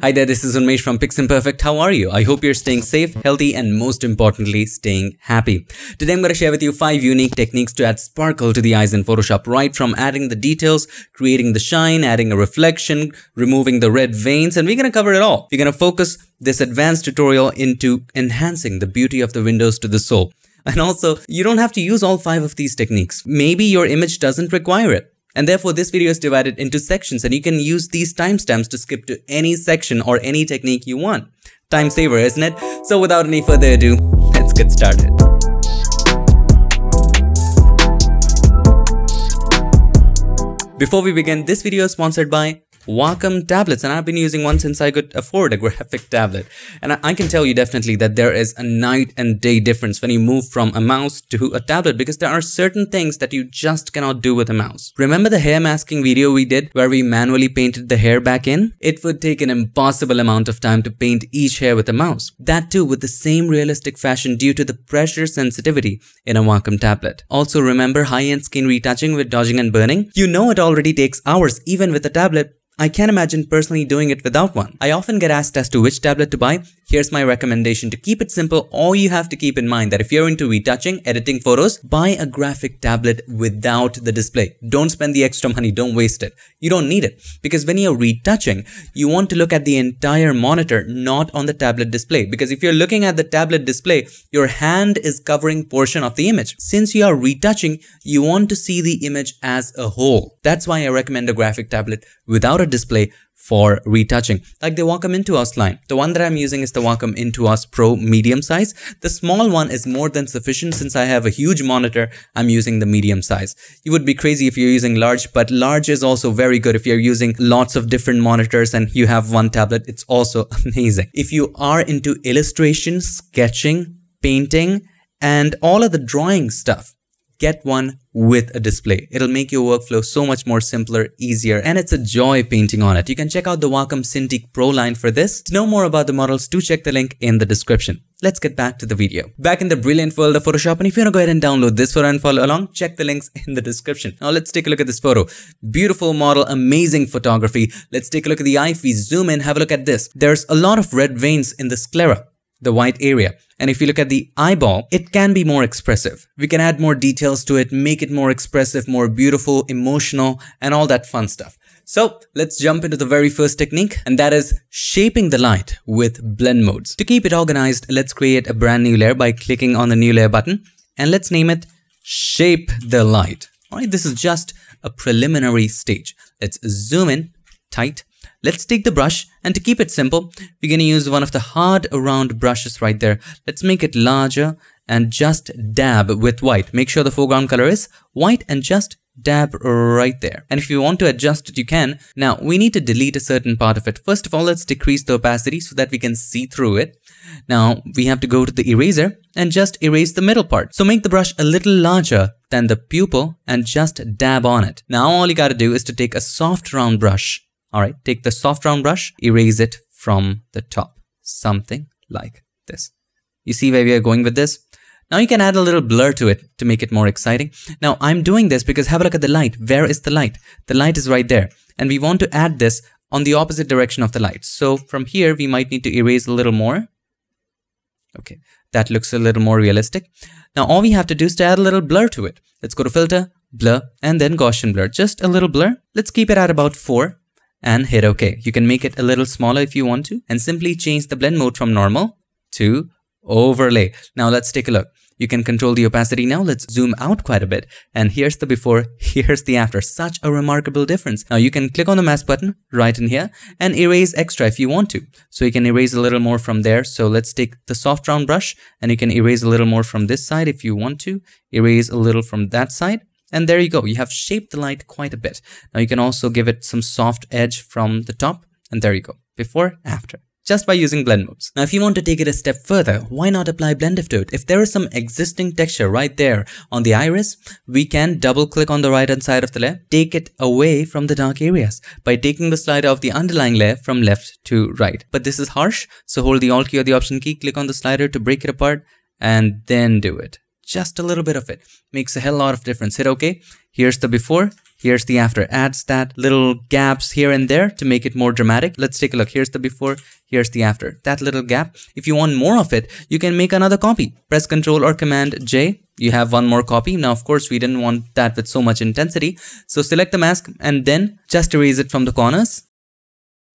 Hi there, this is Unmesh from PiXimperfect. How are you? I hope you're staying safe, healthy, and most importantly, staying happy. Today I'm going to share with you 5 unique techniques to add sparkle to the eyes in Photoshop, right from adding the details, creating the shine, adding a reflection, removing the red veins, and we're going to cover it all. We're going to focus this advanced tutorial into enhancing the beauty of the windows to the soul. And also, you don't have to use all 5 of these techniques. Maybe your image doesn't require it. And therefore, this video is divided into sections and you can use these timestamps to skip to any section or any technique you want. Time saver, isn't it? So without any further ado, let's get started. Before we begin, this video is sponsored by WACOM tablets, and I've been using one since I could afford a graphic tablet. And I can tell you definitely that there is a night and day difference when you move from a mouse to a tablet, because there are certain things that you just cannot do with a mouse. Remember the hair masking video we did where we manually painted the hair back in? It would take an impossible amount of time to paint each hair with a mouse. That too with the same realistic fashion due to the pressure sensitivity in a WACOM tablet. Also remember high-end skin retouching with dodging and burning? You know it already takes hours even with a tablet. I can't imagine personally doing it without one. I often get asked as to which tablet to buy. Here's my recommendation. To keep it simple, all you have to keep in mind that if you're into retouching, editing photos, buy a graphic tablet without the display. Don't spend the extra money, don't waste it. You don't need it. Because when you're retouching, you want to look at the entire monitor, not on the tablet display. Because if you're looking at the tablet display, your hand is covering portion of the image. Since you are retouching, you want to see the image as a whole. That's why I recommend a graphic tablet without a display for retouching, like the WACOM Intuos line. The one that I'm using is the WACOM Intuos Pro medium size. The small one is more than sufficient. Since I have a huge monitor, I'm using the medium size. You would be crazy if you're using large, but large is also very good if you're using lots of different monitors and you have one tablet. It's also amazing. If you are into illustration, sketching, painting, and all of the drawing stuff, get one with a display. It'll make your workflow so much more simpler, easier, and it's a joy painting on it. You can check out the WACOM Cintiq Pro line for this. To know more about the models, do check the link in the description. Let's get back to the video. Back in the brilliant world of Photoshop, and if you want to go ahead and download this photo and follow along, check the links in the description. Now let's take a look at this photo. Beautiful model, amazing photography. Let's take a look at the eye. If we zoom in, have a look at this. There's a lot of red veins in the sclera, the white area. And if you look at the eyeball, it can be more expressive. We can add more details to it, make it more expressive, more beautiful, emotional, and all that fun stuff. So let's jump into the very first technique, and that is shaping the light with blend modes. To keep it organized, let's create a brand new layer by clicking on the new layer button, and let's name it Shape the Light. All right, this is just a preliminary stage. Let's zoom in tight. Let's take the brush, and to keep it simple, we're going to use one of the hard round brushes right there. Let's make it larger and just dab with white. Make sure the foreground color is white and just dab right there. And if you want to adjust it, you can. Now, we need to delete a certain part of it. First of all, let's decrease the opacity so that we can see through it. Now, we have to go to the eraser and just erase the middle part. So make the brush a little larger than the pupil and just dab on it. Now, all you got to do is to take a soft round brush. Alright, take the soft round brush, erase it from the top. Something like this. You see where we are going with this? Now you can add a little blur to it to make it more exciting. Now I'm doing this because have a look at the light. Where is the light? The light is right there. And we want to add this on the opposite direction of the light. So from here, we might need to erase a little more. Okay, that looks a little more realistic. Now all we have to do is to add a little blur to it. Let's go to Filter, Blur, and then Gaussian Blur. Just a little blur. Let's keep it at about 4. And hit OK. You can make it a little smaller if you want to, and simply change the blend mode from normal to overlay. Now let's take a look. You can control the opacity now. Let's zoom out quite a bit. And here's the before, here's the after. Such a remarkable difference. Now you can click on the mask button right in here and erase extra if you want to. So you can erase a little more from there. So let's take the soft round brush and you can erase a little more from this side if you want to. Erase a little from that side. And there you go. You have shaped the light quite a bit. Now you can also give it some soft edge from the top. And there you go. Before, after. Just by using blend modes. Now if you want to take it a step further, why not apply blend if to it? If there is some existing texture right there on the iris, we can double click on the right hand side of the layer, take it away from the dark areas by taking the slider of the underlying layer from left to right. But this is harsh, so hold the Alt key or the Option key, click on the slider to break it apart, and then do it. Just a little bit of it makes a hell lot of difference. Hit OK. Here's the before, here's the after. Adds that little gaps here and there to make it more dramatic. Let's take a look. Here's the before, here's the after. That little gap. If you want more of it, you can make another copy. Press Ctrl or Command J. You have one more copy. Now, of course, we didn't want that with so much intensity. So select the mask and then just erase it from the corners.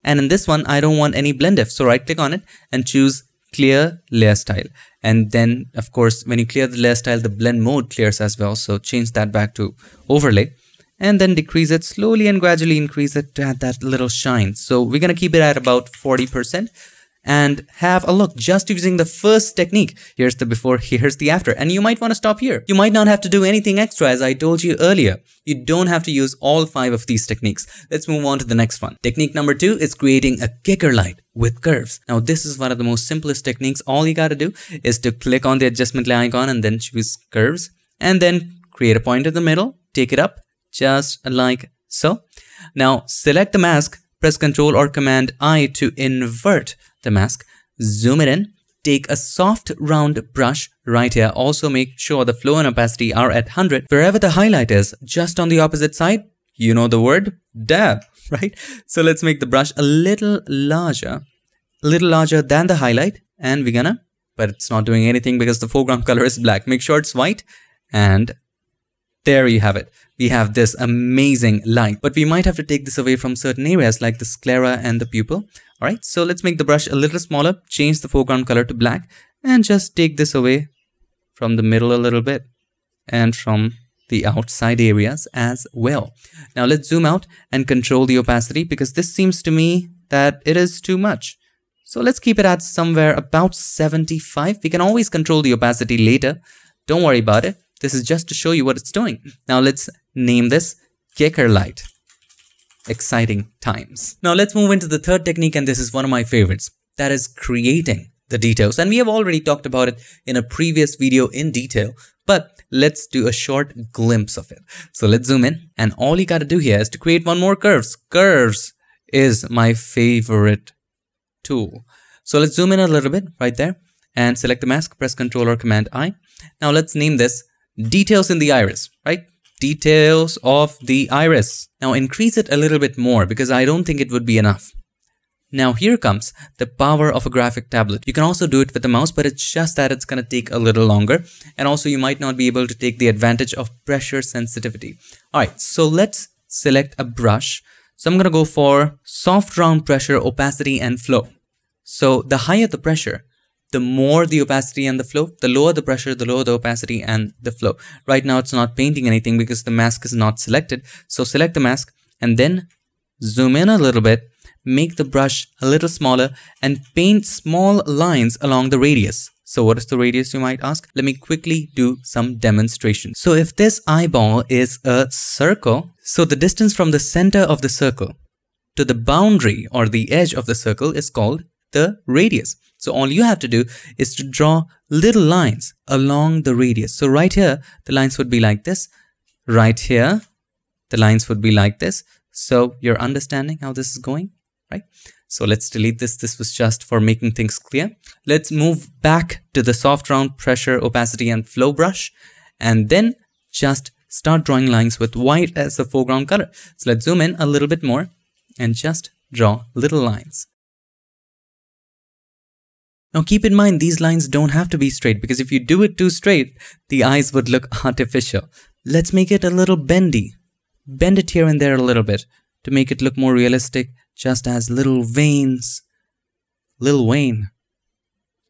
And in this one, I don't want any blend if. So right click on it and choose clear layer style. And then, of course, when you clear the layer style, the blend mode clears as well. So change that back to overlay. And then decrease it slowly and gradually increase it to add that little shine. So we're going to keep it at about 40%. And have a look just using the first technique. Here's the before, here's the after. And you might want to stop here. You might not have to do anything extra, as I told you earlier. You don't have to use all 5 of these techniques. Let's move on to the next one. Technique number 2 is creating a kicker light with curves. Now this is one of the most simplest techniques. All you got to do is to click on the adjustment layer icon and then choose curves. And then create a point in the middle, take it up just like so. Now select the mask, press Ctrl or Command I to invert the mask, zoom it in, take a soft round brush right here. Also make sure the flow and opacity are at 100. Wherever the highlight is, just on the opposite side, you know the word, dab, right? So let's make the brush a little larger than the highlight. And we're gonna, but it's not doing anything because the foreground color is black. Make sure it's white, and there you have it. We have this amazing light, but we might have to take this away from certain areas like the sclera and the pupil. All right, so let's make the brush a little smaller, change the foreground color to black, and just take this away from the middle a little bit and from the outside areas as well. Now let's zoom out and control the opacity because this seems to me that it is too much. So let's keep it at somewhere about 75. We can always control the opacity later. Don't worry about it. This is just to show you what it's doing. Now let's name this kicker light. Exciting times. Now let's move into the third technique, and this is one of my favorites. That is creating the details. And we have already talked about it in a previous video in detail, but let's do a short glimpse of it. So let's zoom in, and all you got to do here is to create one more curves. Curves is my favorite tool. So let's zoom in a little bit right there and select the mask, press Ctrl or Command I. Now let's name this details in the iris, right? Details of the iris. Now increase it a little bit more because I don't think it would be enough. Now here comes the power of a graphic tablet. You can also do it with the mouse, but it's just that it's going to take a little longer. And also you might not be able to take the advantage of pressure sensitivity. All right, so let's select a brush. So I'm going to go for soft round pressure, opacity and flow. So the higher the pressure, the more the opacity and the flow. The lower the pressure, the lower the opacity and the flow. Right now it's not painting anything because the mask is not selected. So select the mask and then zoom in a little bit, make the brush a little smaller and paint small lines along the radius. So what is the radius, you might ask? Let me quickly do some demonstration. So if this eyeball is a circle, so the distance from the center of the circle to the boundary or the edge of the circle is called the radius. So all you have to do is to draw little lines along the radius. So right here, the lines would be like this. Right here, the lines would be like this. So you're understanding how this is going, right? So let's delete this. This was just for making things clear. Let's move back to the soft round pressure, opacity and flow brush. And then just start drawing lines with white as the foreground color. So let's zoom in a little bit more and just draw little lines. Now keep in mind, these lines don't have to be straight because if you do it too straight, the eyes would look artificial. Let's make it a little bendy. Bend it here and there a little bit to make it look more realistic, just as little veins. Lil Wayne.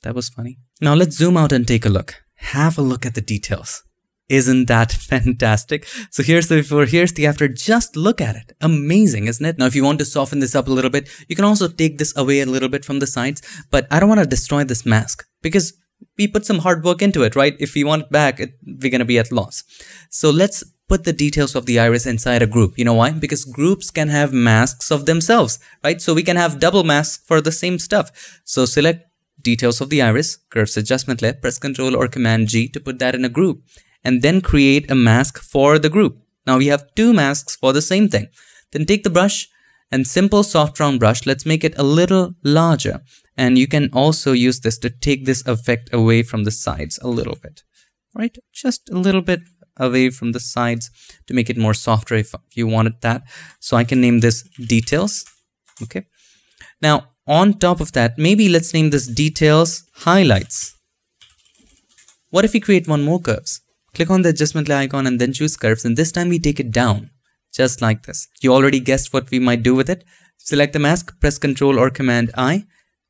That was funny. Now let's zoom out and take a look. Have a look at the details. Isn't that fantastic? So here's the before, here's the after. Just look at it. Amazing, isn't it? Now, if you want to soften this up a little bit, you can also take this away a little bit from the sides. But I don't want to destroy this mask because we put some hard work into it, right? If we want it back, we're going to be at loss. So let's put the details of the iris inside a group. You know why? Because groups can have masks of themselves, right? So we can have double masks for the same stuff. So select details of the iris, curves adjustment layer, press Ctrl or Command G to put that in a group. And then create a mask for the group. Now we have two masks for the same thing. Then take the brush and simple soft round brush. Let's make it a little larger. And you can also use this to take this effect away from the sides a little bit, right? Just a little bit away from the sides to make it more softer if you wanted that. So I can name this details. Okay. Now on top of that, maybe let's name this details highlights. What if we create one more curves? Click on the adjustment layer icon and then choose curves, and this time we take it down, just like this. You already guessed what we might do with it. Select the mask, press Ctrl or Command I.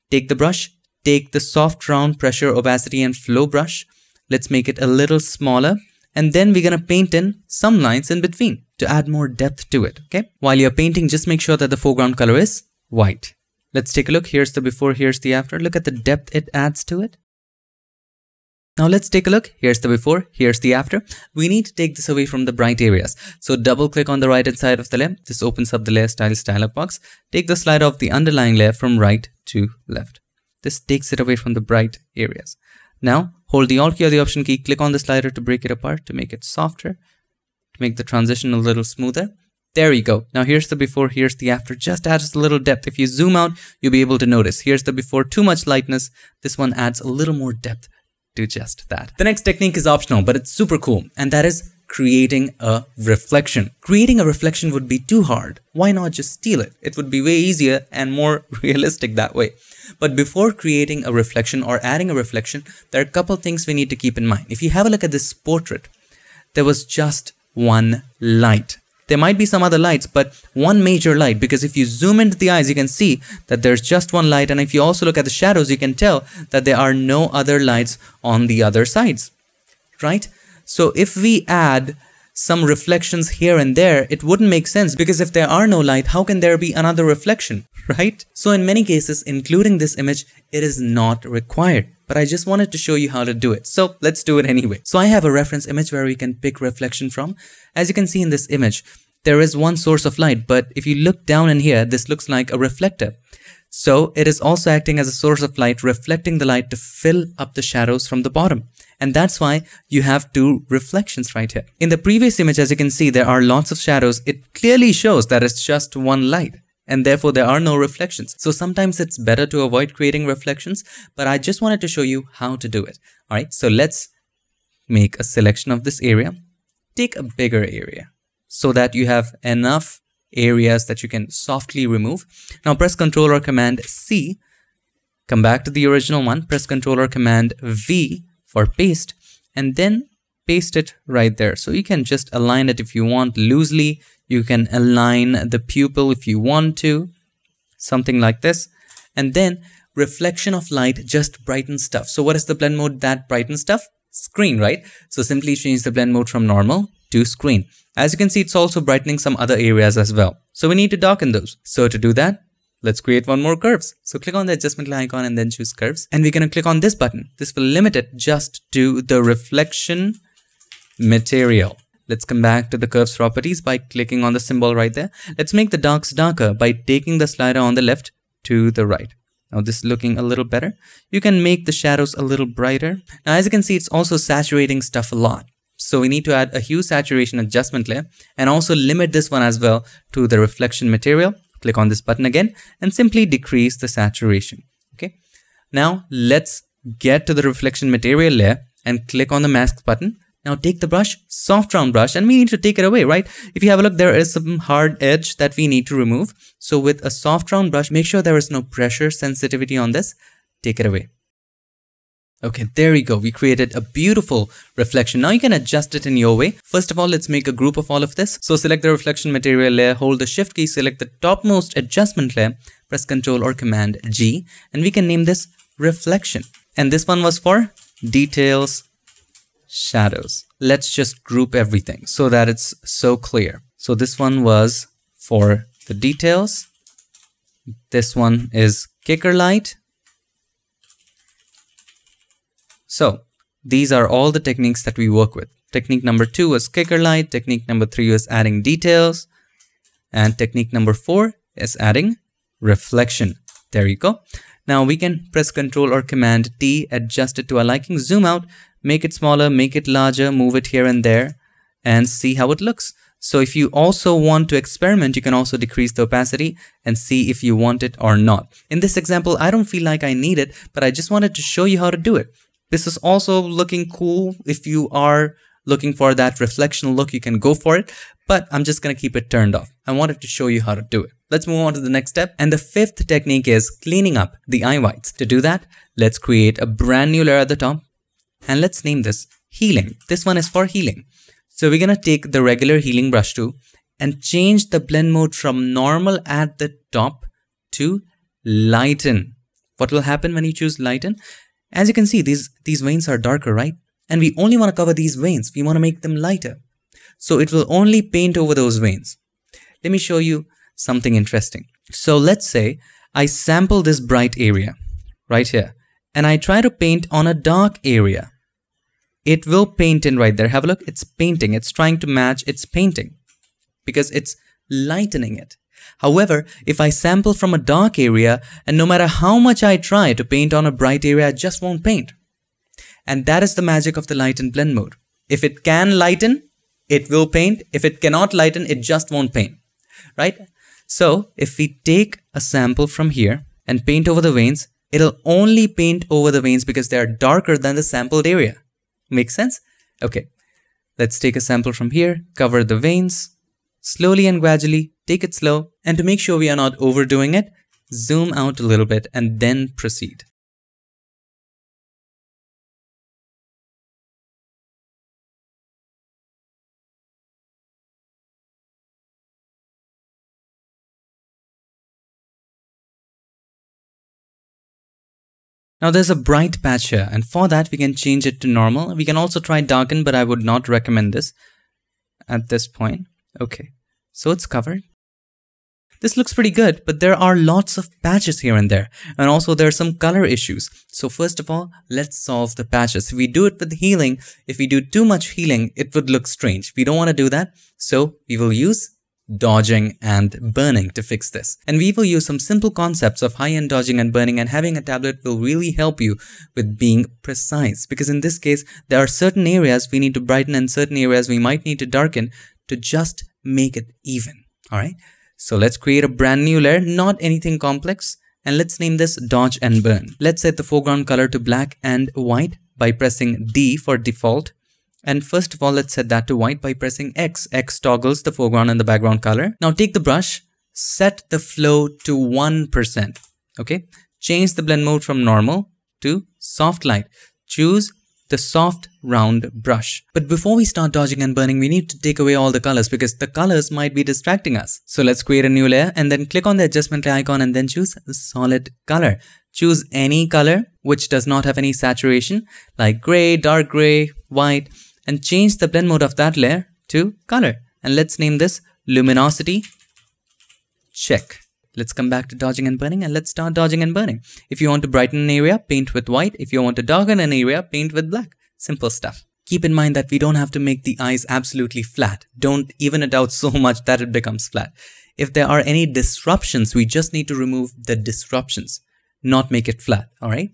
Take the brush, take the soft round pressure, opacity and flow brush. Let's make it a little smaller, and then we're gonna paint in some lines in between to add more depth to it, okay? While you're painting, just make sure that the foreground color is white. Let's take a look. Here's the before, here's the after. Look at the depth it adds to it. Now let's take a look. Here's the before, here's the after. We need to take this away from the bright areas. So double click on the right hand side of the layer. This opens up the layer styles dialog box. Take the slider of the underlying layer from right to left. This takes it away from the bright areas. Now hold the Alt key or the Option key, click on the slider to break it apart, to make it softer, to make the transition a little smoother. There you go. Now here's the before, here's the after. Just adds a little depth. If you zoom out, you'll be able to notice. Here's the before, too much lightness. This one adds a little more depth to just that. The next technique is optional, but it's super cool, and that is creating a reflection. Creating a reflection would be too hard. Why not just steal it? It would be way easier and more realistic that way. But before creating a reflection or adding a reflection, there are a couple things we need to keep in mind. If you have a look at this portrait, there was just one light. There might be some other lights, but one major light, because if you zoom into the eyes, you can see that there's just one light. And if you also look at the shadows, you can tell that there are no other lights on the other sides, right? So if we add some reflections here and there, it wouldn't make sense, because if there are no light, how can there be another reflection, right? So in many cases, including this image, it is not required. But I just wanted to show you how to do it. So let's do it anyway. So I have a reference image where we can pick reflection from. As you can see in this image, there is one source of light, but if you look down in here, this looks like a reflector. So it is also acting as a source of light, reflecting the light to fill up the shadows from the bottom. And that's why you have two reflections right here. In the previous image, as you can see, there are lots of shadows. It clearly shows that it's just one light, and therefore there are no reflections. So sometimes it's better to avoid creating reflections, but I just wanted to show you how to do it. All right, so let's make a selection of this area. Take a bigger area so that you have enough areas that you can softly remove. Now press Ctrl or Command C, come back to the original one, press Ctrl or Command V for paste, and then paste it right there. So you can just align it if you want loosely. You can align the pupil if you want to, something like this. And then reflection of light just brightens stuff. So what is the blend mode that brightens stuff? Screen, right? So simply change the blend mode from normal to screen. As you can see, it's also brightening some other areas as well. So we need to darken those. So to do that, let's create one more curves. So click on the adjustment layer icon and then choose curves. And we're going to click on this button. This will limit it just to the reflection material. Let's come back to the curves properties by clicking on the symbol right there. Let's make the darks darker by taking the slider on the left to the right. Now this is looking a little better. You can make the shadows a little brighter. Now as you can see, it's also saturating stuff a lot. So we need to add a hue saturation adjustment layer and also limit this one as well to the reflection material. Click on this button again and simply decrease the saturation. Okay. Now let's get to the reflection material layer and click on the mask button. Now take the brush, soft round brush, and we need to take it away, right? If you have a look, there is some hard edge that we need to remove. So with a soft round brush, make sure there is no pressure sensitivity on this. Take it away. Okay, there we go. We created a beautiful reflection. Now you can adjust it in your way. First of all, let's make a group of all of this. So select the reflection material layer, hold the Shift key, select the topmost adjustment layer, press Ctrl or Command G, and we can name this reflection. And this one was for details, shadows. Let's just group everything so that it's so clear. So this one was for the details. This one is kicker light. So these are all the techniques that we work with. Technique number 2 was kicker light. Technique number 3 was adding details. And technique number 4 is adding reflection. There you go. Now we can press Ctrl or Command T, adjust it to our liking, zoom out, make it smaller, make it larger, move it here and there, and see how it looks. So if you also want to experiment, you can also decrease the opacity and see if you want it or not. In this example, I don't feel like I need it, but I just wanted to show you how to do it. This is also looking cool if you are looking for that reflection look, you can go for it, but I'm just going to keep it turned off. I wanted to show you how to do it. Let's move on to the next step. And the fifth technique is cleaning up the eye whites. To do that, let's create a brand new layer at the top and let's name this healing. This one is for healing. So we're going to take the regular healing brush tool and change the blend mode from normal at the top to lighten. What will happen when you choose lighten? As you can see, these veins are darker, right? And we only want to cover these veins. We want to make them lighter. So it will only paint over those veins. Let me show you something interesting. So let's say I sample this bright area right here and I try to paint on a dark area. It will paint in right there. Have a look. It's painting. It's trying to match its painting because it's lightening it. However, if I sample from a dark area and no matter how much I try to paint on a bright area, it just won't paint. And that is the magic of the lighten blend mode. If it can lighten, it will paint. If it cannot lighten, it just won't paint, right? So if we take a sample from here and paint over the veins, it'll only paint over the veins because they are darker than the sampled area. Make sense? Okay, let's take a sample from here, cover the veins, slowly and gradually, take it slow, and to make sure we are not overdoing it, zoom out a little bit and then proceed. Now there's a bright patch here, and for that we can change it to normal. We can also try darken, but I would not recommend this at this point. Okay, so it's covered. This looks pretty good, but there are lots of patches here and there, and also there are some color issues. So first of all, let's solve the patches. If we do it with healing, if we do too much healing, it would look strange. We don't want to do that, so we will use dodging and burning to fix this. And we will use some simple concepts of high-end dodging and burning, and having a tablet will really help you with being precise, because in this case there are certain areas we need to brighten and certain areas we might need to darken to just make it even. Alright, so let's create a brand new layer, not anything complex, and let's name this dodge and burn. Let's set the foreground color to black and white by pressing D for default. And first of all, let's set that to white by pressing X. X toggles the foreground and the background color. Now take the brush, set the flow to 1%. Okay. Change the blend mode from normal to soft light. Choose the soft round brush. But before we start dodging and burning, we need to take away all the colors because the colors might be distracting us. So let's create a new layer and then click on the adjustment layer icon and then choose the solid color. Choose any color which does not have any saturation like gray, dark gray, white, and change the blend mode of that layer to color. And let's name this luminosity check. Let's come back to dodging and burning and let's start dodging and burning. If you want to brighten an area, paint with white. If you want to darken an area, paint with black. Simple stuff. Keep in mind that we don't have to make the eyes absolutely flat. Don't even it out so much that it becomes flat. If there are any disruptions, we just need to remove the disruptions, not make it flat, alright?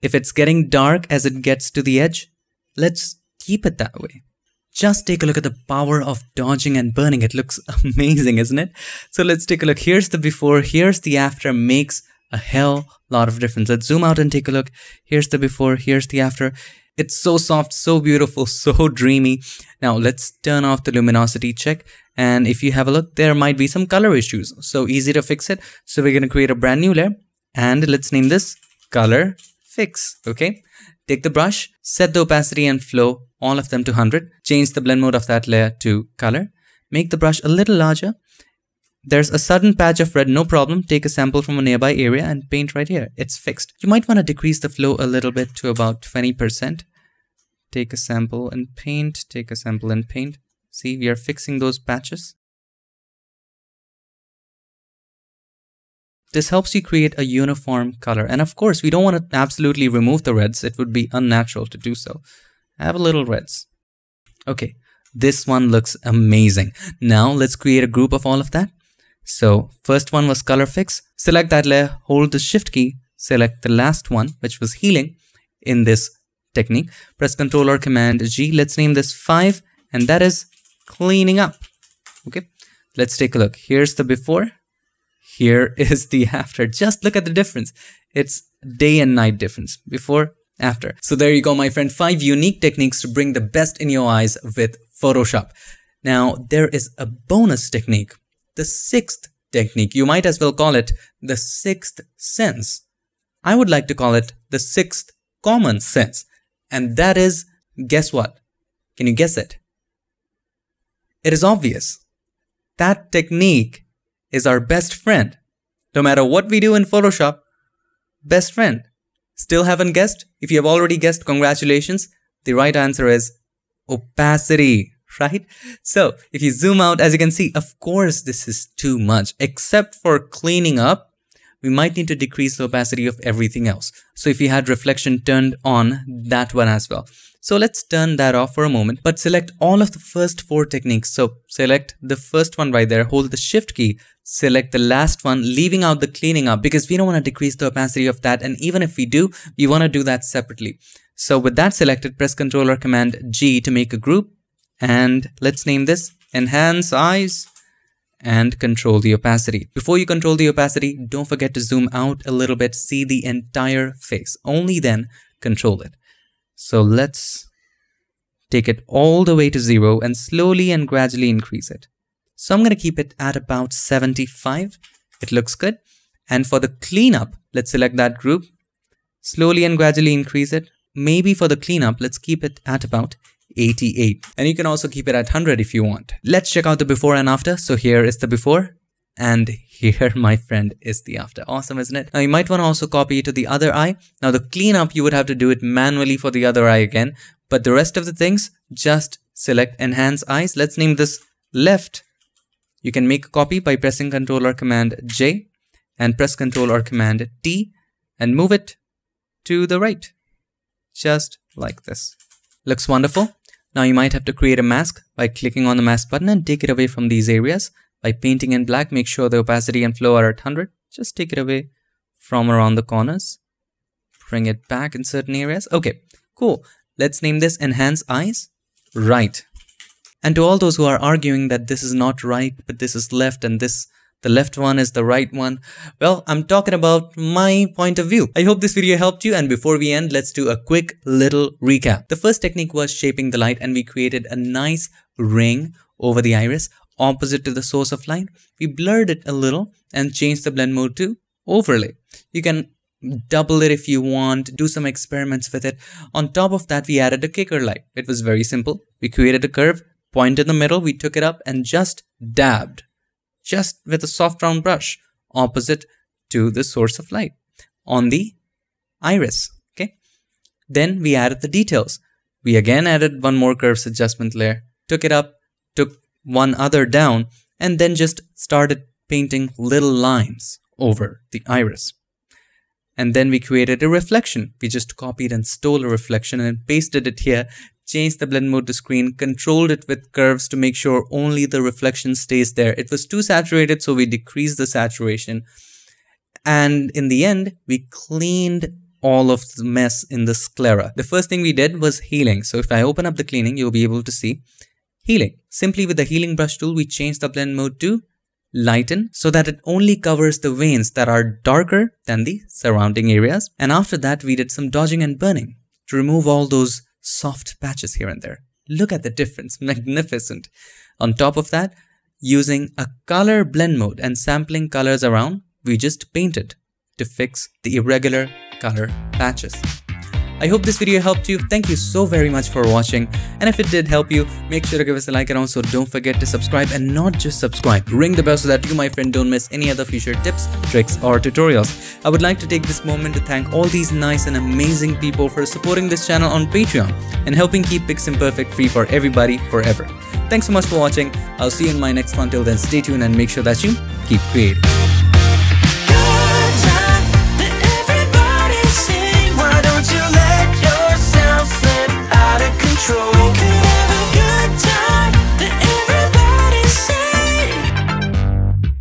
If it's getting dark as it gets to the edge, let's keep it that way. Just take a look at the power of dodging and burning. It looks amazing, isn't it? So let's take a look. Here's the before, here's the after. Makes a hell lot of difference. Let's zoom out and take a look. Here's the before, here's the after. It's so soft, so beautiful, so dreamy. Now let's turn off the luminosity check. And if you have a look, there might be some color issues. So easy to fix it. So we're going to create a brand new layer and let's name this color fix. Okay. Take the brush, set the opacity and flow, all of them to 100. Change the blend mode of that layer to color. Make the brush a little larger. There's a sudden patch of red, no problem. Take a sample from a nearby area and paint right here. It's fixed. You might want to decrease the flow a little bit to about 20%. Take a sample and paint. Take a sample and paint. See, we are fixing those patches. This helps you create a uniform color. And of course, we don't want to absolutely remove the reds. It would be unnatural to do so. Have a little reds. Okay, this one looks amazing. Now let's create a group of all of that. So first one was color fix. Select that layer, hold the shift key, select the last one, which was healing in this technique. Press Ctrl or Command G. Let's name this 5, and that is cleaning up. Okay, let's take a look. Here's the before. Here is the after. Just look at the difference. It's day and night difference. Before after. So there you go, my friend, 5 unique techniques to bring the best in your eyes with Photoshop. Now, there is a bonus technique, the 6th technique. You might as well call it the 6th sense. I would like to call it the 6th common sense. And that is, guess what? Can you guess it? It is obvious. That technique is our best friend. No matter what we do in Photoshop, best friend. Still haven't guessed? If you have already guessed, congratulations. The right answer is opacity, right? So if you zoom out, as you can see, of course, this is too much. Except for cleaning up, we might need to decrease the opacity of everything else. So if you had reflection turned on, that one as well. So let's turn that off for a moment, but select all of the first 4 techniques. So select the first one right there, hold the shift key, select the last one, leaving out the cleaning up because we don't want to decrease the opacity of that. And even if we do, we want to do that separately. So with that selected, press Ctrl or Command G to make a group. And let's name this Enhance Eyes and control the opacity. Before you control the opacity, don't forget to zoom out a little bit, see the entire face. Only then control it. So let's take it all the way to 0 and slowly and gradually increase it. So I'm going to keep it at about 75. It looks good. And for the cleanup, let's select that group. Slowly and gradually increase it. Maybe for the cleanup, let's keep it at about 88. And you can also keep it at 100 if you want. Let's check out the before and after. So here is the before. And here, my friend, is the after. Awesome, isn't it? Now, you might want to also copy it to the other eye. Now, the cleanup, you would have to do it manually for the other eye again. But the rest of the things, just select Enhance Eyes. Let's name this left. You can make a copy by pressing Ctrl or Command J and press Ctrl or Command T and move it to the right. Just like this. Looks wonderful. Now, you might have to create a mask by clicking on the mask button and take it away from these areas. By painting in black, make sure the opacity and flow are at 100. Just take it away from around the corners. Bring it back in certain areas. Okay, cool. Let's name this Enhance Eyes. Right. And to all those who are arguing that this is not right, but this is left and the left one is the right one, well, I'm talking about my point of view. I hope this video helped you, and before we end, let's do a quick little recap. The first technique was shaping the light, and we created a nice ring over the iris opposite to the source of light. We blurred it a little and changed the blend mode to overlay. You can double it if you want, do some experiments with it. On top of that, we added a kicker light. It was very simple. We created a curve, point in the middle, we took it up and just dabbed, just with a soft round brush, opposite to the source of light on the iris. Okay. Then we added the details. We again added one more curves adjustment layer, took it up, took one other down, and then just started painting little lines over the iris. And then we created a reflection. We just copied and stole a reflection and pasted it here, changed the blend mode to screen, controlled it with curves to make sure only the reflection stays there. It was too saturated, so we decreased the saturation. And in the end, we cleaned all of the mess in the sclera. The first thing we did was healing. So if I open up the cleaning, you'll be able to see healing. Simply with the healing brush tool, we changed the blend mode to lighten so that it only covers the veins that are darker than the surrounding areas. And after that, we did some dodging and burning to remove all those soft patches here and there. Look at the difference, magnificent. On top of that, using a color blend mode and sampling colors around, we just painted to fix the irregular color patches. I hope this video helped you. Thank you so very much for watching. And if it did help you, make sure to give us a like, and also don't forget to subscribe, and not just subscribe. Ring the bell so that you, my friend, don't miss any other future tips, tricks, or tutorials. I would like to take this moment to thank all these nice and amazing people for supporting this channel on Patreon and helping keep PiXimperfect free for everybody forever. Thanks so much for watching. I'll see you in my next one. Till then, stay tuned and make sure that you keep creating.